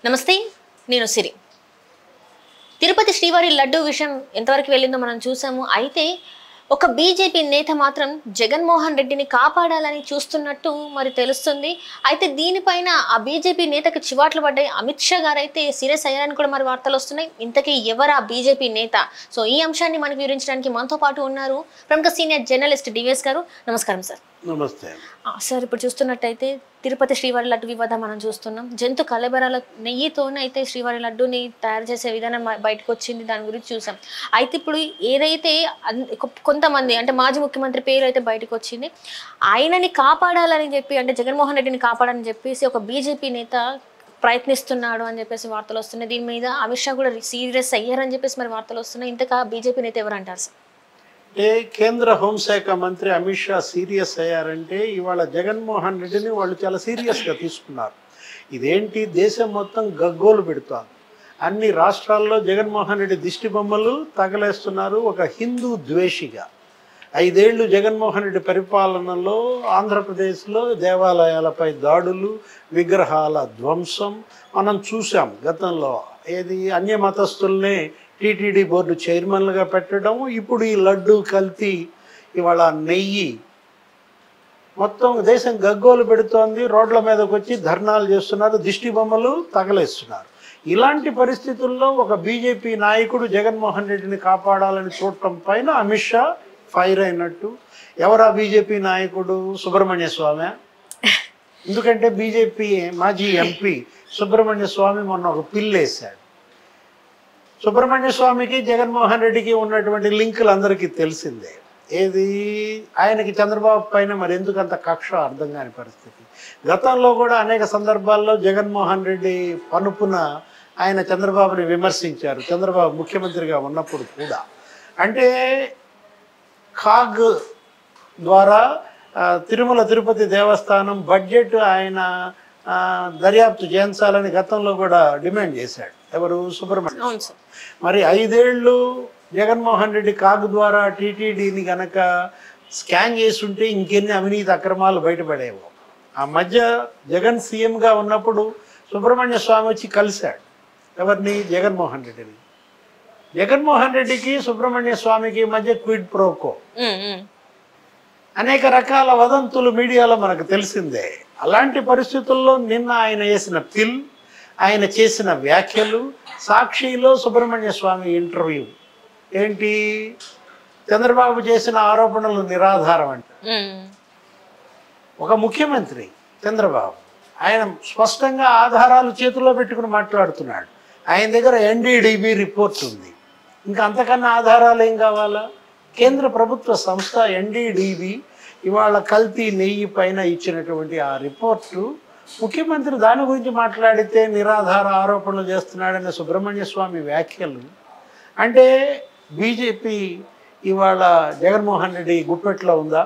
నమస్తే నేను సిరి తిరుపతి శ్రీవారి లడ్డు విషయం ఎంతవరకు వెళ్ళిందో మనం చూసాము. అయితే ఒక బీజేపీ నేత మాత్రం జగన్మోహన్ రెడ్డిని కాపాడాలని చూస్తున్నట్టు మరి తెలుస్తుంది. అయితే దీనిపైన ఆ బీజేపీ నేతకు చివాట్లు పడ్డాయి. అమిత్ షా గారు అయితే సీరియస్ అయ్యారని కూడా మరి వార్తలు వస్తున్నాయి. ఇంతకీ ఎవరు ఆ బీజేపీ నేత? సో ఈ అంశాన్ని మనకు వివరించడానికి మనతో పాటు ఉన్నారు ప్రముఖ సీనియర్ జర్నలిస్ట్ డివిఎస్ గారు. నమస్కారం సార్. నమస్తే సార్, ఇప్పుడు చూస్తున్నట్టయితే తిరుపతి శ్రీవారి లడ్డు వివాదం మనం చూస్తున్నాం. జంతు కలబెరాల నెయ్యితోనే అయితే శ్రీవారి లడ్డుని తయారు చేసే విధానం బయటకు వచ్చింది. దాని గురించి చూసాం. అయితే ఇప్పుడు ఏదైతే కొంతమంది అంటే మాజీ ముఖ్యమంత్రి పేరు అయితే బయటకు వచ్చింది, ఆయనని కాపాడాలని చెప్పి అంటే జగన్మోహన్ రెడ్డిని కాపాడాలని చెప్పేసి ఒక బీజేపీ నేత ప్రయత్నిస్తున్నాడు అని చెప్పేసి వార్తలు వస్తున్నాయి. దీని మీద అమిత్ షా కూడా సీరియస్ అయ్యారని చెప్పేసి మరి వార్తలు వస్తున్నాయి. ఇంతకా బీజేపీ నేత ఎవరు అంటారు సార్? అంటే కేంద్ర హోంశాఖ మంత్రి అమిత్ షా సీరియస్ అయ్యారంటే ఇవాళ జగన్మోహన్ రెడ్డిని వాళ్ళు చాలా సీరియస్గా తీసుకున్నారు. ఇదేంటి దేశం మొత్తం గగ్గోలు పెడుతోంది. అన్ని రాష్ట్రాల్లో జగన్మోహన్ రెడ్డి దిష్టి బొమ్మలు తగలేస్తున్నారు. ఒక హిందూ ద్వేషిగా 5 ఏళ్ళు జగన్మోహన్ రెడ్డి పరిపాలనలో ఆంధ్రప్రదేశ్లో దేవాలయాలపై దాడులు, విగ్రహాల ధ్వంసం మనం చూసాం. గతంలో ఏది అన్య మతస్థుల్నే టీటీడీ బోర్డు చైర్మన్లుగా పెట్టడం, ఇప్పుడు ఈ లడ్డు కల్తీ, ఇవాళ నెయ్యి, మొత్తం దేశం గగ్గోలు పెడుతోంది. రోడ్ల మీదకి వచ్చి ధర్నాలు చేస్తున్నారు, దిష్టి బొమ్మలు తగలేస్తున్నారు. ఇలాంటి పరిస్థితుల్లో ఒక బీజేపీ నాయకుడు జగన్మోహన్ రెడ్డిని కాపాడాలని చూడటం పైన అమిత్ షా ఫైర్ అయినట్టు. ఎవరా బీజేపీ నాయకుడు? సుబ్రహ్మణ్య స్వామి. ఎందుకంటే బీజేపీ మాజీ ఎంపీ సుబ్రహ్మణ్య స్వామి మొన్న ఒక పిల్లు వేశాడు. సుబ్రహ్మణ్య స్వామికి జగన్మోహన్ రెడ్డికి ఉన్నటువంటి లింకులు అందరికీ తెలిసిందే. ఏది ఆయనకి చంద్రబాబు పైన మరి ఎందుకు అంత కక్ష అర్థం కాని పరిస్థితి. గతంలో కూడా అనేక సందర్భాల్లో జగన్మోహన్ రెడ్డి పనుపున ఆయన చంద్రబాబుని విమర్శించారు, చంద్రబాబు ముఖ్యమంత్రిగా ఉన్నప్పుడు కూడా. అంటే కాగ్ ద్వారా తిరుమల తిరుపతి దేవస్థానం బడ్జెట్ ఆయన దర్యాప్తు చేయించాలని గతంలో కూడా డిమాండ్ చేశాడు. ఎవరు? సుబ్రహ్మణ్యం. మరి 5 ఏళ్ళు జగన్మోహన్ రెడ్డి కాగ్ ద్వారా టీటీడీని గనక స్కాన్ చేస్తుంటే ఇంకెన్ని అవినీతి అక్రమాలు బయటపడేవో. ఆ మధ్య జగన్ సీఎంగా ఉన్నప్పుడు సుబ్రహ్మణ్య స్వామి వచ్చి కలిశాడు. ఎవరిని? జగన్మోహన్ రెడ్డిని. జగన్మోహన్ రెడ్డికి సుబ్రహ్మణ్య స్వామికి మధ్య క్విడ్ ప్రోకో, అనేక రకాల వదంతులు మీడియాలో మనకు తెలిసిందే. అలాంటి పరిస్థితుల్లో నిన్న ఆయన వేసిన పిల్, ఆయన చేసిన వ్యాఖ్యలు, సాక్షిలో సుబ్రహ్మణ్య స్వామి ఇంటర్వ్యూ ఏంటి? చంద్రబాబు చేసిన ఆరోపణలు నిరాధారం అంట. ఒక ముఖ్యమంత్రి చంద్రబాబు ఆయన స్పష్టంగా ఆధారాలు చేతిలో పెట్టుకుని మాట్లాడుతున్నాడు. ఆయన దగ్గర ఎన్డీడీబీ రిపోర్ట్ ఉంది. ఇంకా అంతకన్నా ఆధారాలు ఏం కావాలా? కేంద్ర ప్రభుత్వ సంస్థ ఎన్డీడీబీ ఇవాళ కల్తీ నెయ్యి పైన ఇచ్చినటువంటి ఆ రిపోర్టు, ముఖ్యమంత్రి దాని గురించి మాట్లాడితే నిరాధార ఆరోపణలు చేస్తున్నాడనే సుబ్రహ్మణ్య స్వామి వ్యాఖ్యలు. అంటే బీజేపీ ఇవాళ జగన్మోహన్ రెడ్డి గుప్పెట్లో ఉందా?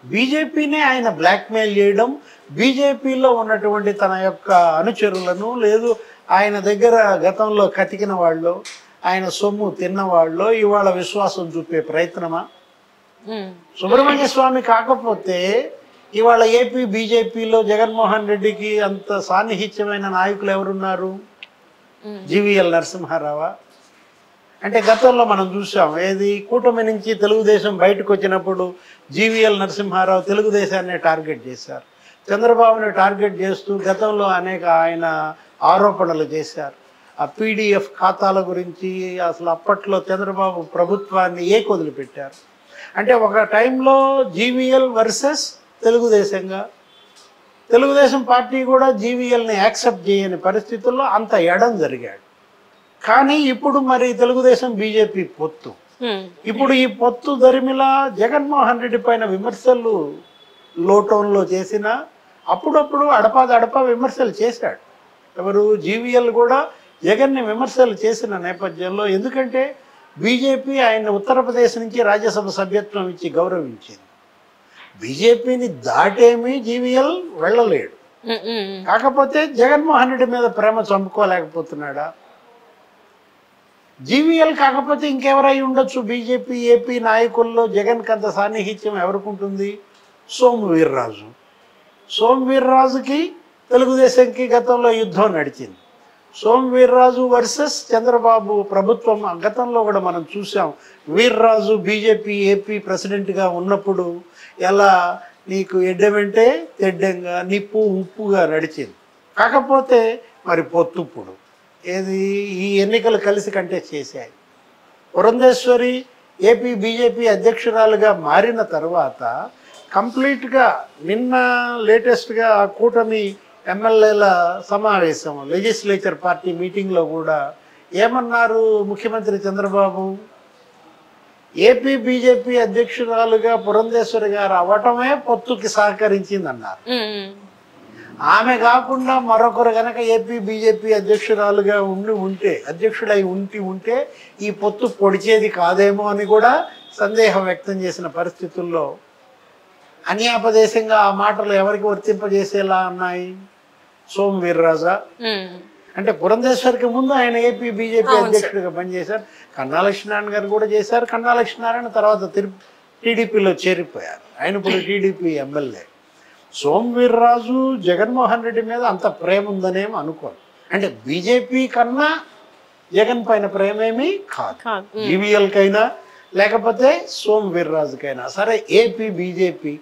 బీజేపీనే ఆయన బ్లాక్మెయిల్ చేయడం, బీజేపీలో ఉన్నటువంటి తన యొక్క అనుచరులను, లేదు ఆయన దగ్గర గతంలో కతికిన వాళ్ళు, ఆయన సొమ్ము తిన్నవాళ్ళు ఇవాళ విశ్వాసం చూపే ప్రయత్నమా? సుబ్రహ్మణ్య స్వామి కాకపోతే ఇవాళ ఏపీ బీజేపీలో జగన్మోహన్ రెడ్డికి అంత సాన్నిహిత్యమైన నాయకులు ఎవరున్నారు? జీవీఎల్ నరసింహారావా? అంటే గతంలో మనం చూసాం. ఏది? కూటమి నుంచి తెలుగుదేశం బయటకు వచ్చినప్పుడు జీవీఎల్ నరసింహారావు తెలుగుదేశాన్ని టార్గెట్ చేశారు. చంద్రబాబుని టార్గెట్ చేస్తూ గతంలో అనేక ఆయన ఆరోపణలు చేశారు. ఆ పీడిఎఫ్ ఖాతాల గురించి అసలు అప్పట్లో చంద్రబాబు ప్రభుత్వాన్ని వదిలిపెట్టారు. అంటే ఒక టైంలో జీవీఎల్ వర్సెస్ తెలుగుదేశంగా, తెలుగుదేశం పార్టీ కూడా జీవీఎల్ని యాక్సెప్ట్ చేయని పరిస్థితుల్లో అంత ఎడం జరిగాడు. కానీ ఇప్పుడు మరి తెలుగుదేశం బీజేపీ పొత్తు, ఇప్పుడు ఈ పొత్తు దరిమిలా జగన్మోహన్ రెడ్డి పైన విమర్శలు లోటోన్లో చేసిన, అప్పుడప్పుడు అడపా విమర్శలు చేశాడు. ఎవరు? జీవీఎల్ కూడా జగన్ని విమర్శలు చేసిన నేపథ్యంలో, ఎందుకంటే బీజేపీ ఆయన ఉత్తరప్రదేశ్ నుంచి రాజ్యసభ సభ్యత్వం ఇచ్చి గౌరవించింది. బీజేపీని దాటేమీ జీవీఎల్ వెళ్ళలేడు. కాకపోతే జగన్మోహన్ రెడ్డి మీద ప్రేమ చంపుకోలేకపోతున్నాడా? జీవీఎల్ కాకపోతే ఇంకెవరై ఉండొచ్చు? బీజేపీ ఏపీ నాయకుల్లో జగన్కి అంత సాన్నిహిత్యం ఎవరికి ఉంటుంది? సోము వీర్రాజు. సోము వీర్రాజుకి తెలుగుదేశంకి గతంలో యుద్ధం నడిచింది. సోము వీర్రాజు వర్సెస్ చంద్రబాబు ప్రభుత్వం గతంలో కూడా మనం చూసాం. వీర్రాజు బీజేపీ ఏపీ ప్రెసిడెంట్గా ఉన్నప్పుడు ఎలా నీకు ఎడ్డమంటే తెడ్డంగా నిప్పు ఉప్పుగా నడిచింది. కాకపోతే మరి పొత్తుప్పుడు ఏది ఈ ఎన్నికలు కలిసి కంటెస్ట్ చేశాయి. పురంధేశ్వరి ఏపీ బీజేపీ అధ్యక్షురాలుగా మారిన తర్వాత కంప్లీట్గా నిన్న లేటెస్ట్గా ఆ కూటమి ఎమ్మెల్యేల సమావేశం లెజిస్లేచర్ పార్టీ మీటింగ్లో కూడా ఏమన్నారు ముఖ్యమంత్రి చంద్రబాబు? ఏపీ బీజేపీ అధ్యక్షురాలుగా పురంధేశ్వరి గారు అవ్వటమే పొత్తుకి సహకరించిందన్నారు. ఆమె కాకుండా మరొకరు కనుక ఏపీ బీజేపీ అధ్యక్షురాలుగా అధ్యక్షుడై ఉంటే ఈ పొత్తు పొడిచేది కాదేమో అని కూడా సందేహం వ్యక్తం చేసిన పరిస్థితుల్లో అన్యాపదేశంగా ఆ మాటలు ఎవరికి వర్తింపజేసేలా ఉన్నాయి? సోము వీర్రాజా అంటే పురంధేశ్వరికి ముందు ఆయన ఏపీ బీజేపీ అధ్యక్షుడిగా పనిచేశారు. కన్నా లక్ష్మీనారాయణ గారు కూడా చేశారు. కన్నా లక్ష్మీనారాయణ తర్వాత టీడీపీలో చేరిపోయారు. ఆయన ఇప్పుడు టీడీపీ ఎమ్మెల్యే. సోము వీర్రాజు జగన్మోహన్ రెడ్డి మీద అంత ప్రేమ ఉందనేమో అనుకోను. అంటే బీజేపీ కన్నా జగన్ పైన ప్రేమేమీ కాదు. జీవీఎల్కైనా లేకపోతే సోము వీర్రాజుకైనా సరే. ఏపీ బీజేపీ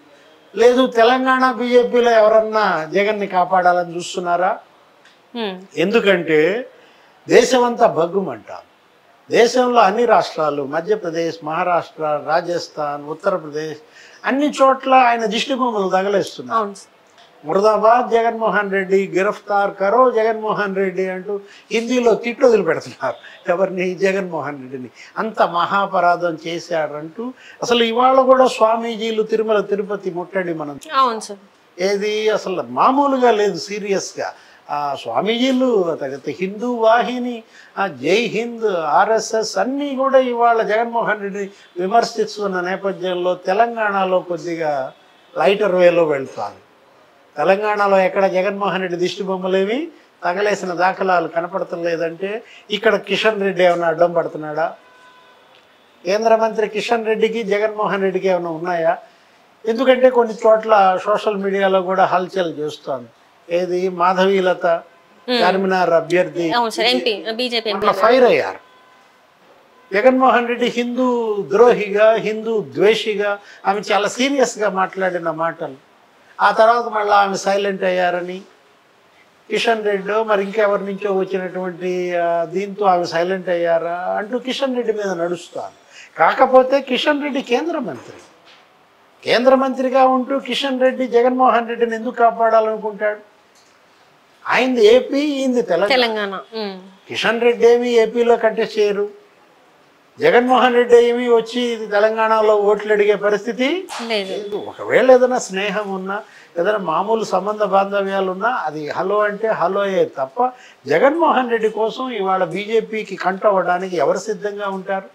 లేదు తెలంగాణ బీజేపీలో ఎవరన్నా జగన్ని కాపాడాలని చూస్తున్నారా? ఎందుకంటే దేశం అంతా భగ్గుమంటాం. దేశంలో అన్ని రాష్ట్రాలు మధ్యప్రదేశ్, మహారాష్ట్ర, రాజస్థాన్, ఉత్తరప్రదేశ్ అన్ని చోట్ల ఆయన దిష్టి బొమ్మలు తగలేస్తున్నారు. ముర్దాబాద్ జగన్మోహన్ రెడ్డి, గిరఫ్తార్ కరో జగన్మోహన్ రెడ్డి అంటూ హిందీలో తిట్లు వదిలిపెడుతున్నారు ఎవరిని? జగన్మోహన్ రెడ్డిని. అంత మహాపరాధం చేశాడంటూ అసలు ఇవాళ కూడా స్వామీజీలు తిరుమల తిరుపతి ముట్టడి మనం ఏది అసలు మామూలుగా లేదు. సీరియస్గా ఆ స్వామీజీలు హిందూ వాహిని, జై హింద్, ఆర్ఎస్ఎస్ అన్నీ కూడా ఇవాళ జగన్మోహన్ రెడ్డి విమర్శిస్తున్న నేపథ్యంలో తెలంగాణలో కొద్దిగా లైటర్ వేలో వెళ్తాను. తెలంగాణలో ఎక్కడ జగన్మోహన్ రెడ్డి దిష్టి బొమ్మలేవి తగలేసిన దాఖలాలు కనపడటం లేదంటే ఇక్కడ కిషన్ రెడ్డి ఏమైనా అడ్డం పడుతున్నాడా? కేంద్ర మంత్రి కిషన్ రెడ్డికి జగన్మోహన్ రెడ్డికి ఏమైనా ఉన్నాయా? ఎందుకంటే కొన్ని చోట్ల సోషల్ మీడియాలో కూడా హల్చల్ చేస్తోంది. ఏది మాధవీలత చార్మినార్ అభ్యర్థి ఫైర్ అయ్యారు. జగన్మోహన్ రెడ్డి హిందూ ద్రోహిగా, హిందూ ద్వేషిగా ఆమె చాలా సీరియస్గా మాట్లాడిన మాటలు. ఆ తర్వాత మళ్ళీ ఆమె సైలెంట్ అయ్యారని కిషన్ రెడ్డి మరి ఇంకెవరి నుంచో వచ్చినటువంటి దీంతో ఆమె సైలెంట్ అయ్యారా అంటూ కిషన్ రెడ్డి మీద నడుస్తాను. కాకపోతే కిషన్ రెడ్డి కేంద్ర మంత్రిగా ఉంటూ కిషన్ రెడ్డి జగన్మోహన్ రెడ్డిని ఎందుకు కాపాడాలనుకుంటాడు? ఆయనది ఏపీ, ఈయనది తెలంగాణ. కిషన్ రెడ్డి ఏమి ఏపీలో కంటెస్ట్ చేయరు. జగన్మోహన్ రెడ్డి ఏమి వచ్చి తెలంగాణలో ఓట్లు అడిగే పరిస్థితి లేదు. ఒకవేళ ఏదైనా స్నేహం ఉన్నా, ఏదైనా మామూలు సంబంధ బాంధవ్యాలు ఉన్నా అది హలో అంటే హలోయే తప్ప జగన్మోహన్ రెడ్డి కోసం ఇవాళ బీజేపీకి కంటవడానికి ఎవరు సిద్ధంగా ఉంటారు?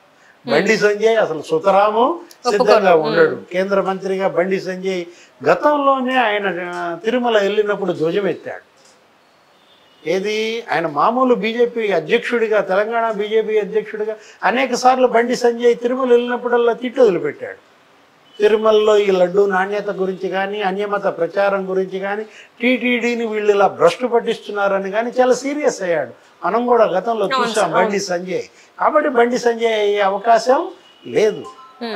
బండి సంజయ్ అసలు సుతరాము సిద్ధంగా ఉండడు. కేంద్ర మంత్రిగా బండి సంజయ్ గతంలోనే ఆయన తిరుమల వెళ్ళినప్పుడు ధ్వజమెత్తాడు. ఏది ఆయన మామూలు బీజేపీ అధ్యక్షుడిగా, తెలంగాణ బీజేపీ అధ్యక్షుడిగా అనేక సార్లు బండి సంజయ్ తిరుమల వెళ్ళినప్పుడల్లా తిట్టు వదిలిపెట్టాడు. తిరుమలలో ఈ లడ్డు నాణ్యత గురించి కానీ, అన్యమత ప్రచారం గురించి కానీ, టీటీడీని వీళ్ళు ఇలా భ్రష్టు పట్టిస్తున్నారని కానీ చాలా సీరియస్ అయ్యాడు. మనం కూడా గతంలో చూసాం బండి సంజయ్. కాబట్టి బండి సంజయ్ అయ్యే అవకాశం లేదు.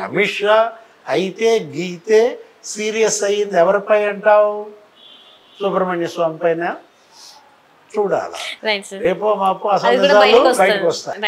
అమిత్ షా అయితే గీతే సీరియస్ అయ్యింది ఎవరిపై అంటావు? సుబ్రహ్మణ్య స్వామి పైన. చూడాలి రేపో మాపో అసలు బయటకు వస్తాయి.